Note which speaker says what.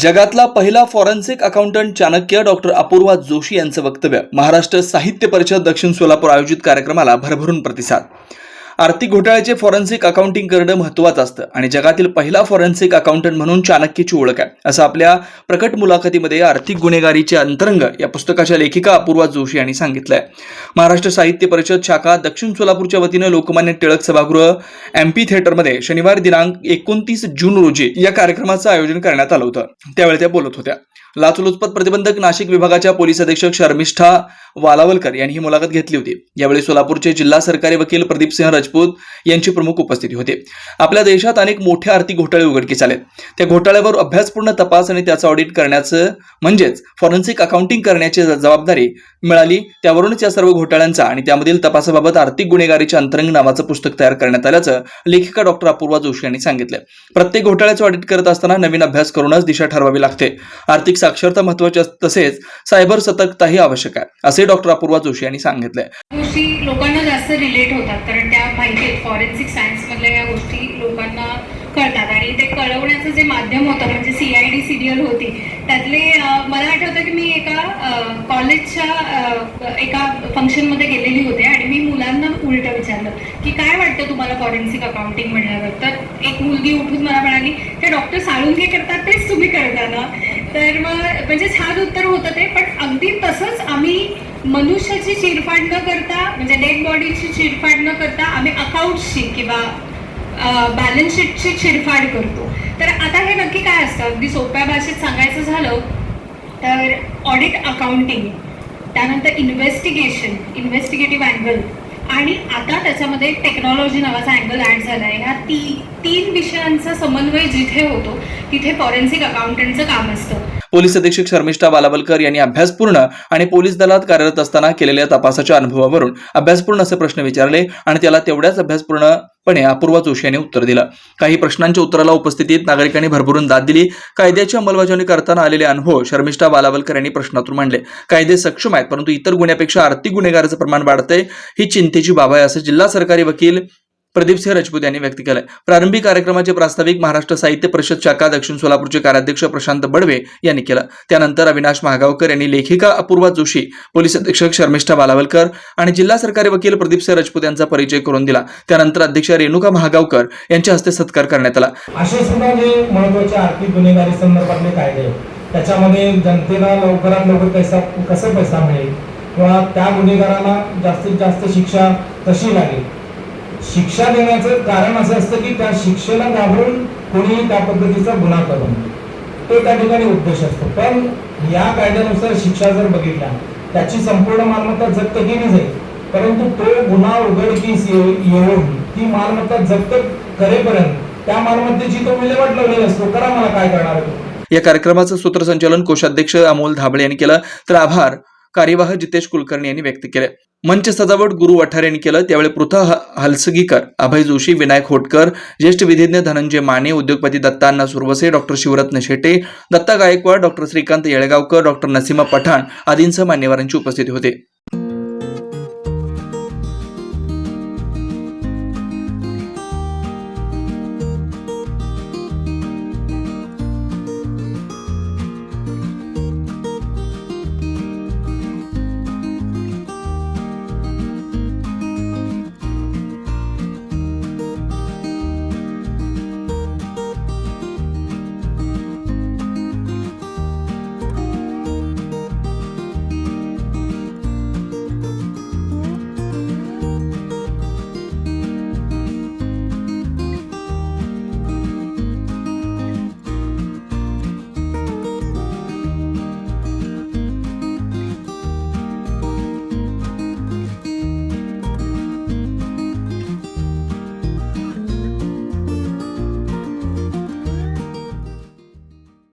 Speaker 1: जगातला पहिला forensic accountant Chanakya doctor Apurva Joshi यांचं वक्तव्य महाराष्ट्र साहित्य परिषद दक्षिण सोलापूर आयोजित कार्यक्रमाला भरभरून प्रतिसाद. आर्थिक घोटाळ्याचे फॉरेन्सिक अकाउंटिंग करणं महत्त्वाचं असतं आणि जगातील पहिला फॉरेन्सिक अकाउंटंट म्हणून चाणक्यची ओळख आहे, असं आपल्या प्रकट मुलाखतीमध्ये आर्थिक गुन्हेगारीचे अंतरंग या पुस्तकाच्या लेखिका अपूर्वा जोशी यांनी सांगितलंय. महाराष्ट्र साहित्य परिषद शाखा दक्षिण सोलापूरच्या वतीनं लोकमान्य टिळक सभागृह एमपी थिएटरमध्ये शनिवार दिनांक 29 जून रोजी या कार्यक्रमाचं आयोजन करण्यात आलं होतं. त्यावेळी त्या बोलत होत्या. लाचलुचपत प्रतिबंधक नाशिक विभागाच्या पोलीस अधीक्षक शर्मिष्ठा वालावलकर यांनी ही मुलाखत घेतली होती. यावेळी सोलापूरचे जिल्हा सरकारी वकील प्रदीपसिंह राजपूत यांची प्रमुख उपस्थिती होती. आपल्या देशात अनेक मोठे आर्थिक घोटाळे उघडकीस आले. त्या घोटाळ्यावर अभ्यासपूर्ण तपास आणि त्याचं ऑडिट करण्याचं म्हणजेच फॉरेन्सिक अकाउंटिंग करण्याची जबाबदारी मिळाली. त्यावरूनच या सर्व घोटाळ्यांचा आणि त्यामधील तपासाबाबत आर्थिक गुन्हेगारीचे अंतरंग नावाचं पुस्तक तयार करण्यात आल्याचं लेखिका डॉक्टर अपूर्वा जोशी यांनी सांगितलं. प्रत्येक घोटाळ्याचं ऑडिट करत असताना नवीन अभ्यास करूनच दिशा ठरवावी लागते. आर्थिक साक्षरता महत्त्वाची तसेच सायबर सतर्कताही आवश्यक आहे, असे डॉक्टर अपूर्वा जोशी यांनी सांगितलंय.
Speaker 2: गोष्टी लोकांना जास्त रिलेट होतात कारण त्या माहिती आहेत. फॉरेन्सिक सायन्स मधल्या या गोष्टी लोकांना कळतात आणि ते कळवण्याचं जे माध्यम होतं म्हणजे CID सिरियल होती. त्यातले मला आठवतं की मी एका कॉलेजच्या एका फंक्शनमध्ये गेलेली होते आणि मी मुलांना उलटं विचारलं की काय वाटतं तुम्हाला फॉरेन्सिक अकाउंटिंग म्हणल्यावर. तर एक मुलगी उठून मला म्हणाली ते डॉक्टर साळुंखे करतात तेच तुम्ही करता ना. तर मग म्हणजे छान उत्तर होतं ते. पण अगदी तसंच आम्ही मनुष्याची चिरफाड न करता म्हणजे डेड बॉडीची चिरफाड न करता आम्ही अकाउंट्सची किंवा बॅलन्स शीटची चिरफाड करतो. तर आता हे नक्की काय असतं अगदी सोप्या भाषेत सांगायचं झालं तर ऑडिट अकाउंटिंग, त्यानंतर इन्व्हेस्टिगेटिव्ह अँगल आणि आता त्याच्यामध्ये टेक्नॉलॉजी नावाचा अँगल ॲड झाला आहे. ह्या तीन विषयांचा समन्वय जिथे होतो तिथे फॉरेन्सिक अकाउंटंटचं काम असतं.
Speaker 1: पोलीस अधीक्षक शर्मिष्ठा वालावलकर यांनी अभ्यासपूर्ण आणि पोलीस दलात कार्यरत असताना केलेल्या तपासाच्या अनुभवावरून अभ्यासपूर्ण असे प्रश्न विचारले आणि त्याला तेवढ्याच अभ्यासपूर्णपणे अपूर्वा जोशी यांनी उत्तर दिलं. काही प्रश्नांच्या उत्तराला उपस्थितीत नागरिकांनी भरभरून दाद दिली. कायद्याची अंमलबजावणी करताना आलेले अनुभव शर्मिष्ठा वालावलकर यांनी प्रश्नातून मांडले. कायदे सक्षम आहेत परंतु इतर गुन्ह्यापेक्षा आर्थिक गुन्हेगाराचं प्रमाण वाढतंय, ही चिंतेची बाब आहे, असं जिल्हा सरकारी वकील प्रदीपसिंह राजपूत यांनी व्यक्त केलंय. प्रारंभी कार्यक्रमाचे प्रास्ताविक महाराष्ट्र साहित्य परिषद शाखा दक्षिण सोलापूरचे कार्याध्यक्ष प्रशांत बडवे यांनी केलं. त्यानंतर अविनाश महागावकर यांनी लेखिका अपूर्वा जोशी, पोलीस अधीक्षक शर्मिष्ठा वालावलकर आणि जिल्हा सरकारी वकील प्रदीपसिंह राजपूत यांचा परिचय करून दिला. त्यानंतर अध्यक्ष रेणुका महागावकर यांच्या हस्ते सत्कार करण्यात आला.
Speaker 3: असे सुद्धा जे महत्त्वाचे आर्थिक गुन्हेगारी संदर्भातले कायदे त्याच्यामध्ये जनतेला लवकरात लवकर कसं पैसा मिळेल किंवा त्या गुन्हेगारांना जास्तीत जास्त शिक्षा कशी लागेल. शिक्षा देण्याचं कारण असं असतं की त्या शिक्षेला घाबरून कोणीही त्या पद्धतीचा गुन्हा करू नये, तो त्या ठिकाणी उद्देश असतो. पण या कायद्यानुसार शिक्षा जर बघितल्या त्याची संपूर्ण मालमत्ता जप्त केली जाईल, परंतु तो गुन्हा उघडकीस येऊन ती मालमत्ता जप्त करेपर्यंत त्या मालमत्तेची तो विल्हेवाट लावलेली असतो. करा मला काय करणार आहे.
Speaker 1: या कार्यक्रमाचं सूत्रसंचालन कोषाध्यक्ष अमोल धाबळे यांनी केलं तर आभार कार्यवाह जितेश कुलकर्णी यांनी व्यक्त केले. मंच सजावट गुरु वठारे यांनी केलं. त्यावेळी पृथा हलसगीकर, अभय जोशी, विनायक होटकर, ज्येष्ठ विधिज्ञ धनंजय माने, उद्योगपती दत्तांना Suravase, doctor Shivratna Shete, Datta Gaikwad, doctor Shrikant Yelgaonkar, doctor Nasima Pathan आदींसह मान्यवरांची उपस्थिती होती.